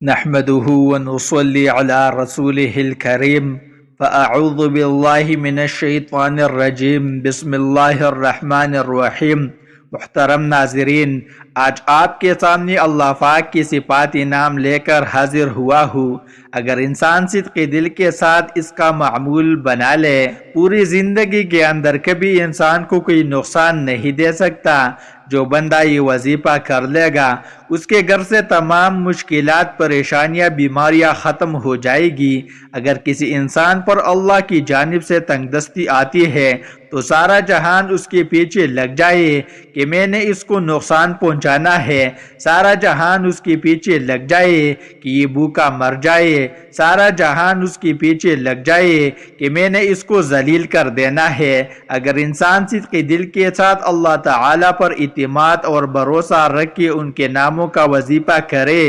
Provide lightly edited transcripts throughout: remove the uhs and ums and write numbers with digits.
نحمده ونصلي على رسوله الكريم فأعوذ بالله من الشیطان الرجیم بسم اللہ الرحمن الرحیم۔ محترم ناظرین، آج آپ کے سامنے اللہ پاک کی صفات نام لے کر حاضر ہوا ہوں۔ اگر انسان صدق دل کے ساتھ اس کا معمول بنا لے، پوری زندگی کے اندر کبھی انسان کو کوئی نقصان نہیں دے سکتا۔ جو بندہ یہ وظیفہ کر لے گا، اس کے گھر سے تمام مشکلات، پریشانیاں، بیماریاں ختم ہو جائے گی۔ اگر کسی انسان پر اللہ کی جانب سے تنگ دستی آتی ہے تو سارا جہان اس کے پیچھے لگ جائے کہ میں نے اس کو نقصان پہنچانا ہے، سارا جہان اس کے پیچھے لگ جائے کہ یہ بھوکا مر جائے، سارا جہان اس کے پیچھے لگ جائے کہ میں نے اس کو ذلیل کر دینا ہے۔ اگر انسان صدق دل کے ساتھ اللہ تعالی پر اعتماد اور بھروسہ رکھ کے ان کے ناموں کا وظیفہ کرے،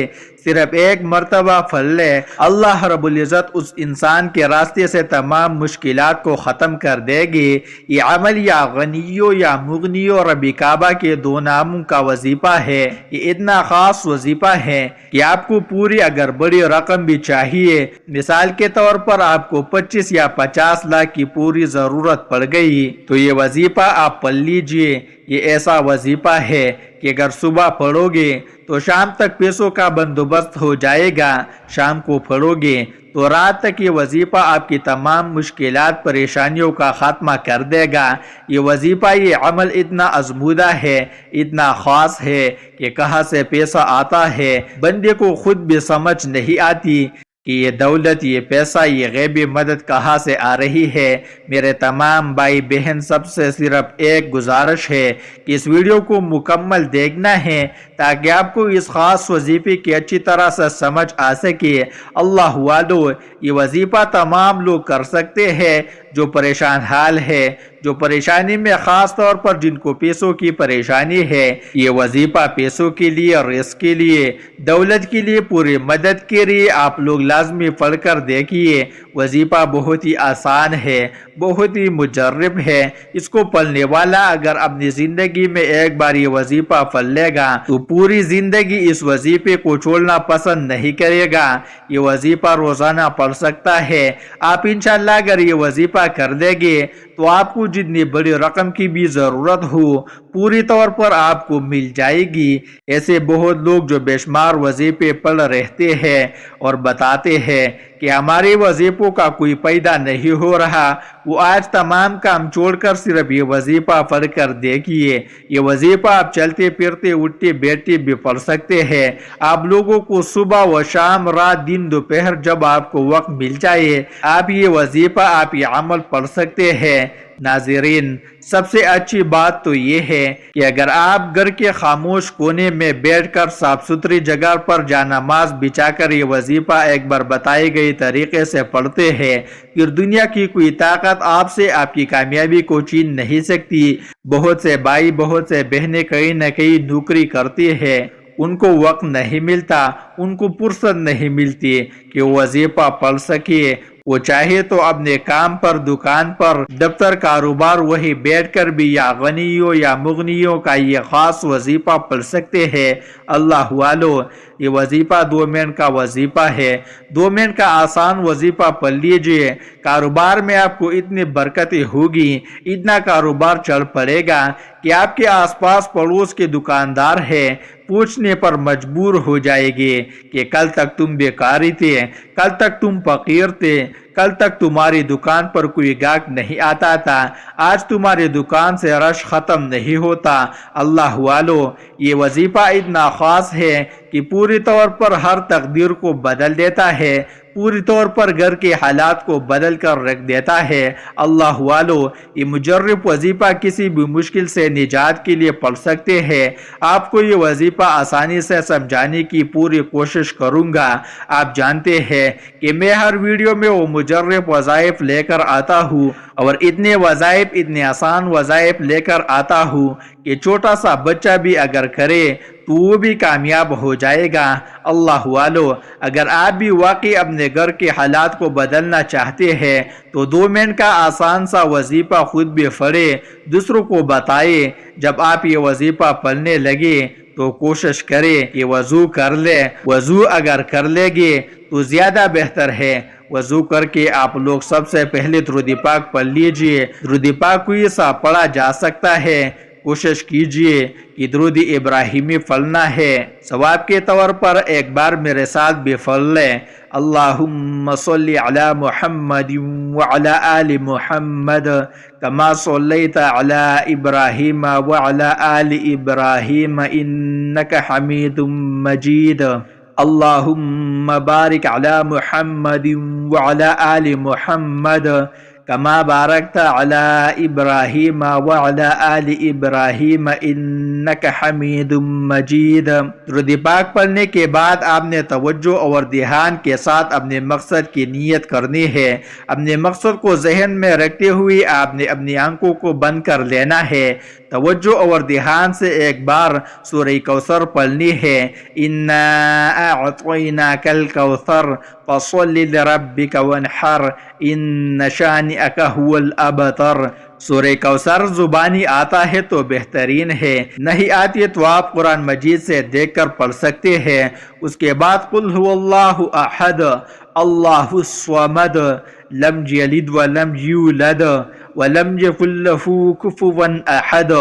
صرف ایک مرتبہ پڑھ لے، اللہ رب العزت اس انسان کے راستے سے تمام مشکلات کو ختم کر دے گی۔ یہ عمل یا غنیو یا مغنیو رب کعبہ کے دو ناموں کا وظیفہ ہے۔ یہ اتنا خاص وظیفہ ہے کہ آپ کو پوری اگر بڑی رقم بھی چاہیے، مثال کے طور پر آپ کو 25 یا 50 لاکھ کی پوری ضرورت پڑ گئی، تو یہ وظیفہ آپ پڑھ لیجئے۔ یہ ایسا وظیفہ ہے کہ اگر صبح پڑھو گے تو شام تک پیسوں کا بندوبست ہو جائے گا، شام کو پڑھو گے تو رات تک یہ وظیفہ آپ کی تمام مشکلات، پریشانیوں کا خاتمہ کر دے گا۔ یہ وظیفہ، یہ عمل اتنا ازمودہ ہے، اتنا خاص ہے کہ کہاں سے پیسہ آتا ہے بندے کو خود بھی سمجھ نہیں آتی کہ یہ دولت، یہ پیسہ، یہ غیبی مدد کہاں سے آ رہی ہے۔ میرے تمام بھائی بہن سب سے صرف ایک گزارش ہے کہ اس ویڈیو کو مکمل دیکھنا ہے تاکہ آپ کو اس خاص وظیفے کی اچھی طرح سے سمجھ آ سکے۔ اللہ والو، یہ وظیفہ تمام لوگ کر سکتے ہیں جو پریشان حال ہے، جو پریشانی میں، خاص طور پر جن کو پیسوں کی پریشانی ہے۔ یہ وظیفہ پیسوں کے لیے، رزق کے لیے، دولت کے لیے، پوری مدد کے لیے آپ لوگ لازمی پڑھ کر دیکھیے۔ وظیفہ بہت ہی آسان ہے، بہت ہی مجرب ہے۔ اس کو پڑھنے والا اگر اپنی زندگی میں ایک بار یہ وظیفہ پڑھ لے گا تو پوری زندگی اس وظیفے کو چھوڑنا پسند نہیں کرے گا۔ یہ وظیفہ روزانہ پڑھ سکتا ہے۔ آپ انشاءاللہ اگر یہ وظیفہ کر دیں گے تو آپ کو جتنی بڑی رقم کی بھی ضرورت ہو پوری طور پر آپ کو مل جائے گی۔ ایسے بہت لوگ جو بے شمار وظیفے پڑھ رہتے ہیں اور بتاتے ہیں کہ ہمارے وظیفوں کا کوئی فائدہ نہیں ہو رہا، وہ آج تمام کام چھوڑ کر صرف یہ وظیفہ پڑھ کر دیکھیے۔ یہ وظیفہ آپ چلتے پھرتے، اٹھتے بیٹھتے بھی پڑھ سکتے ہیں۔ آپ لوگوں کو صبح و شام، رات، دن، دوپہر، جب آپ کو وقت مل جائے آپ یہ وظیفہ، آپ یہ عمل پڑھ سکتے ہیں۔ ناظرین، سب سے اچھی بات تو یہ ہے کہ اگر آپ گھر کے خاموش کونے میں بیٹھ کر صاف ستھری جگہ پر جانماز بچھا کر یہ وظیفہ ایک بار بتائے گئے طریقے سے پڑھتے ہیں، پھر دنیا کی کوئی طاقت آپ سے، آپ کی کامیابی کو چھین نہیں سکتی۔ بہت سے بھائی، بہت سے بہنیں کہیں نہ کہیں نوکری کرتی ہیں، ان کو وقت نہیں ملتا، ان کو فرصت نہیں ملتی کہ وہ وظیفہ پڑھ سکے۔ وہ چاہے تو اپنے کام پر، دکان پر، دفتر، کاروبار، وہی بیٹھ کر بھی یا غنیوں یا مغنیوں کا یہ خاص وظیفہ پڑھ سکتے ہیں۔ اللہ والو، یہ وظیفہ 2 منٹ کا وظیفہ ہے۔ 2 منٹ کا آسان وظیفہ پڑھ لیجئے۔ کاروبار میں آپ کو اتنی برکتیں ہوگی، اتنا کاروبار چل پڑے گا کہ آپ کے آس پاس پڑوس کے دکاندار ہیں، پوچھنے پر مجبور ہو جائے گے کہ کل تک تم بیکاری تھے، کل تک تم فقیر تھے، کل تک تمہاری دکان پر کوئی گاہک نہیں آتا تھا، آج تمہاری دکان سے رش ختم نہیں ہوتا۔ اللہ والو، یہ وظیفہ اتنا خاص ہے کہ پوری طور پر ہر تقدیر کو بدل دیتا ہے، پوری طور پر گھر کے حالات کو بدل کر رکھ دیتا ہے۔ اللہ والو، یہ مجرب وظیفہ کسی بھی مشکل سے نجات کے لیے پڑھ سکتے ہیں۔ آپ کو یہ وظیفہ آسانی سے سمجھانے کی پوری کوشش کروں گا۔ آپ جانتے ہیں کہ میں ہر ویڈیو میں وہ مجرب وظائف لے کر آتا ہوں، اور اتنے وظائف، اتنے آسان وظائف لے کر آتا ہوں کہ چھوٹا سا بچہ بھی اگر کرے تو وہ بھی کامیاب ہو جائے گا۔ اللہ والو، اگر آپ بھی واقعی اپنے گھر کے حالات کو بدلنا چاہتے ہیں تو 2 منٹ کا آسان سا وظیفہ خود بھی پڑھے، دوسروں کو بتائے۔ جب آپ یہ وظیفہ پڑھنے لگے تو کوشش کرے کہ وضو کر لے۔ وضو اگر کر لے گے تو زیادہ بہتر ہے۔ وضو کر کے آپ لوگ سب سے پہلے درود پاک پڑھ لیجئے۔ درود پاک کوئی سا پڑھا جا سکتا ہے، کوشش کیجئے کہ درود ابراہیمی پڑھنا ہے۔ ثواب کے طور پر ایک بار میرے ساتھ بھی پڑھ لیں۔ اللہم صلی علی محمد وعلی آل محمد کما صلیت علی ابراہیم وعلی آل ابراہیم انک حمید مجید۔ اللہم بارک علی محمد وعلی آل محمد کما بارکت علی ابراہیم وعلی آل ابراہیم انک حمید مجید۔ درود پاک پڑھنے کے بعد آپ نے توجہ اور دھیان کے ساتھ اپنے مقصد کی نیت کرنی ہے۔ اپنے مقصد کو ذہن میں رکھتے ہوئے آپ نے اپنی آنکھوں کو بند کر لینا ہے۔ توجہ اور دھیان سے ایک بار سورہ کوثر پڑھنی ہے۔ انا اعطیناک الکوثر فصل لربک وانحر ان شانئک هو الابتر۔ سورہ کوثر زبانی آتا ہے تو بہترین ہے، نہیں آتی تو آپ قرآن مجید سے دیکھ کر پڑھ سکتے ہیں۔ اس کے بعد قل هو اللہ احد اللہ الصمد لم یلد ولم یولد ولم یکن لہ کفوا احد۔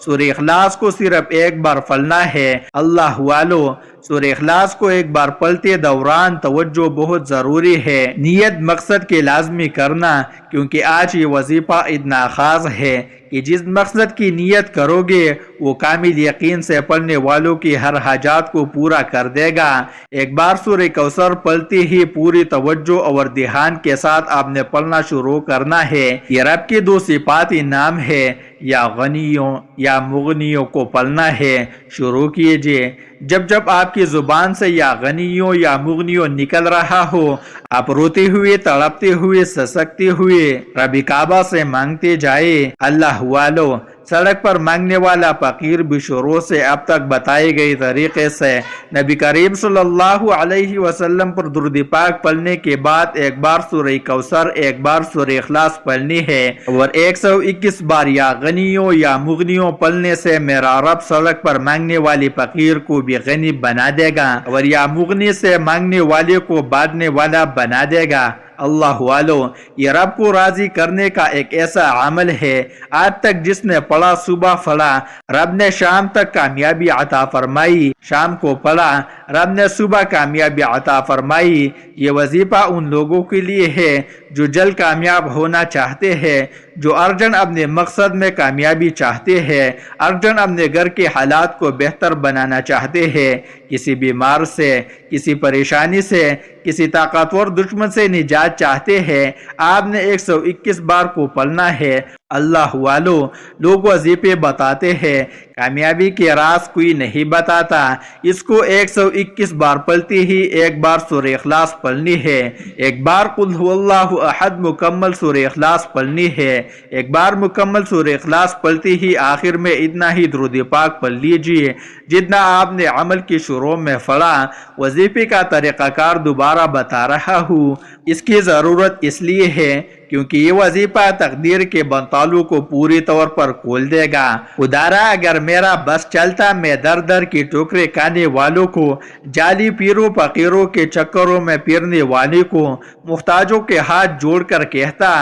سورہ اخلاص کو صرف ایک بار پڑھنا ہے۔ اللہ والو، سورہ اخلاص کو ایک بار پڑھتے دوران توجہ بہت ضروری ہے۔ نیت مقصد کے لازمی کرنا، کیونکہ آج یہ وظیفہ اتنا خاص ہے کہ جس مقصد کی نیت کرو گے وہ کامل یقین سے پڑھنے والوں کی ہر حاجات کو پورا کر دے گا۔ ایک بار سورہ کوثر پڑھتے ہی پوری توجہ اور دھیان کے ساتھ آپ نے پڑھنا شروع کرنا ہے۔ یہ رب کے دو صفاتی نام ہے، یا غنیوں یا مغنیوں کو پڑھنا ہے۔ شروع کیجئے۔ جب جب آپ کی زبان سے یا غنیوں یا مغنیوں نکل رہا ہو، آپ روتے ہوئے، تڑپتے ہوئے، سسکتے ہوئے رب کعبہ سے مانگتے جائے۔ اللہ والو، سڑک پر مانگنے والا فقیر بھی شروع سے اب تک بتائے گئے طریقے سے نبی کریم صلی اللہ علیہ وسلم پر درود پاک پڑھنے کے بعد ایک بار سورہ کوثر، ایک بار سورہ اخلاص پڑھنی ہے، اور 121 بار یا غنیوں یا مغنیوں پڑھنے سے میرا رب سڑک پر مانگنے والے فقیر کو بھی غنی بنا دے گا، اور یا مغنی سے مانگنے والے کو بانٹنے والا بنا دے گا۔ اللہ والو، یہ رب کو راضی کرنے کا ایک ایسا عمل ہے، آج تک جس نے پڑھا صبح پڑھا رب نے شام تک کامیابی عطا فرمائی، شام کو پڑھا رب نے صبح کامیابی عطا فرمائی۔ یہ وظیفہ ان لوگوں کے لیے ہے جو جلد کامیاب ہونا چاہتے ہیں، جو ارجن اپنے مقصد میں کامیابی چاہتے ہیں، ارجن اپنے گھر کے حالات کو بہتر بنانا چاہتے ہیں، کسی بیمار سے، کسی پریشانی سے، کسی طاقتور دشمن سے نجات چاہتے ہیں، آپ نے 121 بار کو پڑھنا ہے۔ اللہ والو، لوگ وظیفے بتاتے ہیں، کامیابی کے راز کوئی نہیں بتاتا۔ اس کو 121 بار پڑھتے ہی ایک بار سورہ اخلاص پڑھنی ہے، ایک بار قل هو اللہ احد مکمل سورہ اخلاص پڑھنی ہے، ایک بار مکمل سورہ اخلاص پڑھتے ہی آخر میں اتنا ہی درود پاک پڑھ لیجئے جتنا آپ نے عمل کی شروع میں پڑھا۔ وظیفے کا طریقہ کار دوبارہ بتا رہا ہوں، اس کی ضرورت اس لیے ہے کیونکہ یہ وظیفہ تقدیر کے بنتالوں کو پوری طور پر کھول دے گا۔ خدارا، اگر میرا بس چلتا میں در در کی ٹوکرے کھانے والوں کو، جعلی پیروں فقیروں کے چکروں میں پھرنے والے کو، محتاجوں کے ہاتھ جوڑ کر کہتا،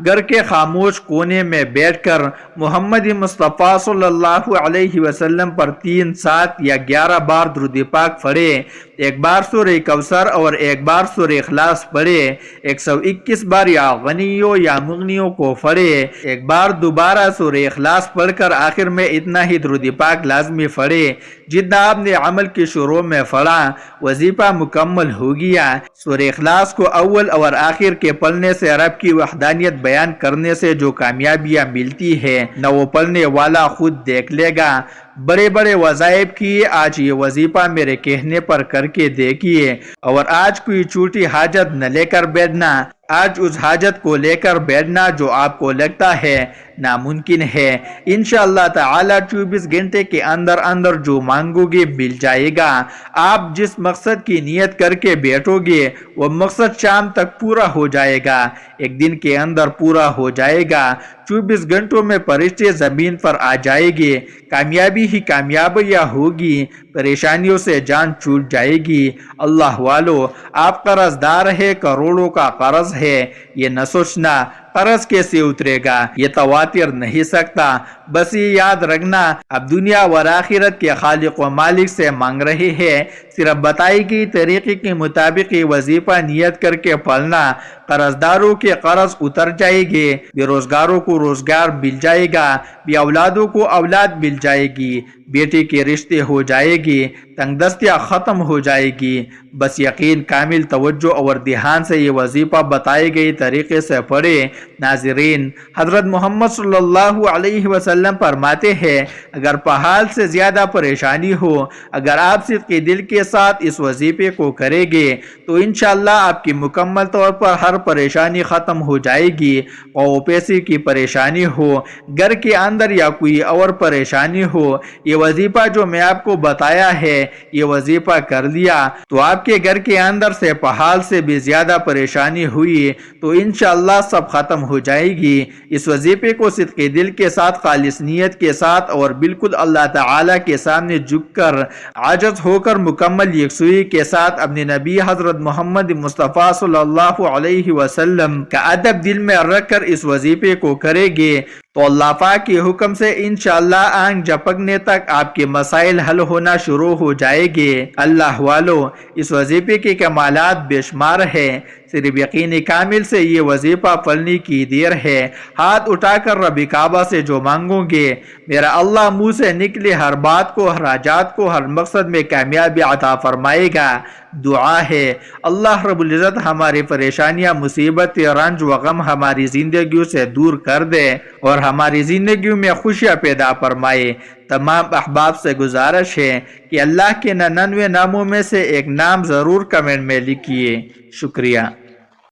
گھر کے خاموش کونے میں بیٹھ کر محمد مصطفیٰ صلی اللہ علیہ وسلم پر 3، 7 یا 11 بار درود پاک پڑھے، ایک بار سورہ کوثر اور ایک بار سورہ اخلاص پڑھے، 121 بار یا غنیوں یا مغنیوں کو پڑھے، ایک بار دوبارہ سورہ اخلاص پڑھ کر آخر میں اتنا ہی درود پاک لازمی پڑھے جتنا آپ نے عمل کی شروع میں پڑھا۔ وظیفہ مکمل ہو گیا۔ سورہ اخلاص کو اول اور آخر کے پڑھنے سے رب کی وحدانیت بیان کرنے سے جو کامیابیاں ملتی ہے نہ وہ پڑھنے والا خود دیکھ لے گا۔ بڑے بڑے وظائف کیے، آج یہ وظیفہ میرے کہنے پر کر کے دیکھیے، اور آج کوئی چھوٹی حاجت نہ لے کر بیٹھنا، آج اس حاجت کو لے کر بیٹھنا جو آپ کو لگتا ہے ناممکن ہے۔ انشاءاللہ تعالی 24 گھنٹے کے اندر اندر جو مانگو گے مل جائے گا۔ آپ جس مقصد کی نیت کر کے بیٹھو گے وہ مقصد شام تک پورا ہو جائے گا، ایک دن کے اندر پورا ہو جائے گا، 24 گھنٹوں میں فرشتے زمین پر آ جائے گے، کامیابی ہی کامیابیاں ہوگی، پریشانیوں سے جان چھوٹ جائے گی۔ اللہ والو، آپ قرض دار ہے، کروڑوں کا قرض ہے، یہ نہ سوچنا قرض کیسے اترے گا، یہ تواتر نہیں سکتا۔ بس یہ یاد رکھنا اب دنیا و آخرت کے خالق و مالک سے مانگ رہے ہیں، صرف بتائی گئی طریقے کے مطابق یہ وظیفہ نیت کر کے پڑھنا، قرض داروں کے قرض اتر جائے گے، بے روزگاروں کو روزگار مل جائے گا، بے اولادوں کو اولاد مل جائے گی، بیٹے کے رشتے ہو جائے گی، تنگ دستیاں ختم ہو جائے گی۔ بس یقین، کامل توجہ اور دھیان سے یہ وظیفہ بتائے گئے طریقے سے پڑھے۔ ناظرین، حضرت محمد صلی اللہ علیہ وسلم فرماتے ہیں اگر پہاڑ سے زیادہ پریشانی ہو، اگر آپ صدق دل کے ساتھ اس وظیفے کو کریں گے تو انشاءاللہ آپ کی مکمل طور پر ہر پریشانی ختم ہو جائے گی، اور پیسے کی پریشانی ہو، گھر کے اندر یا کوئی اور پریشانی ہو، یہ وظیفہ جو میں آپ کو بتایا ہے یہ وظیفہ کر لیا تو آپ کے گھر کے اندر سے پہاڑ سے بھی زیادہ پریشانی ہوئی تو انشاءاللہ سب ختم ہو جائے گی۔ اس وظیفے کو صدق دل کے ساتھ، خالص نیت کے ساتھ اور بالکل اللہ تعالی کے سامنے جھک کر، عاجز ہو کر، مکمل یکسوئی کے ساتھ اپنے نبی حضرت محمد مصطفیٰ صلی اللہ علیہ وسلم کا ادب دل میں رکھ کر اس وظیفے کو کرے گے تو اللہ پاک کے حکم سے انشاءاللہ آنکھ جھپکنے تک آپ کے مسائل حل ہونا شروع ہو جائے گے۔ اللہ والو، اس وظیفے کے کمالات بے شمار ہیں، صرف یقین کامل سے یہ وظیفہ پڑھنے کی دیر ہے۔ ہاتھ اٹھا کر رب کعبہ سے جو مانگو گے میرا اللہ منہ سے نکلے ہر بات کو، ہر حاجات کو، ہر مقصد میں کامیابی عطا فرمائے گا۔ دعا ہے اللہ رب العزت ہماری پریشانیاں، مصیبت، رنج و غم ہماری زندگیوں سے دور کر دے اور ہماری زندگیوں میں خوشیاں پیدا فرمائے۔ تمام احباب سے گزارش ہے کہ اللہ کے 99 ناموں میں سے ایک نام ضرور کمنٹ میں لکھیے۔ شکریہ۔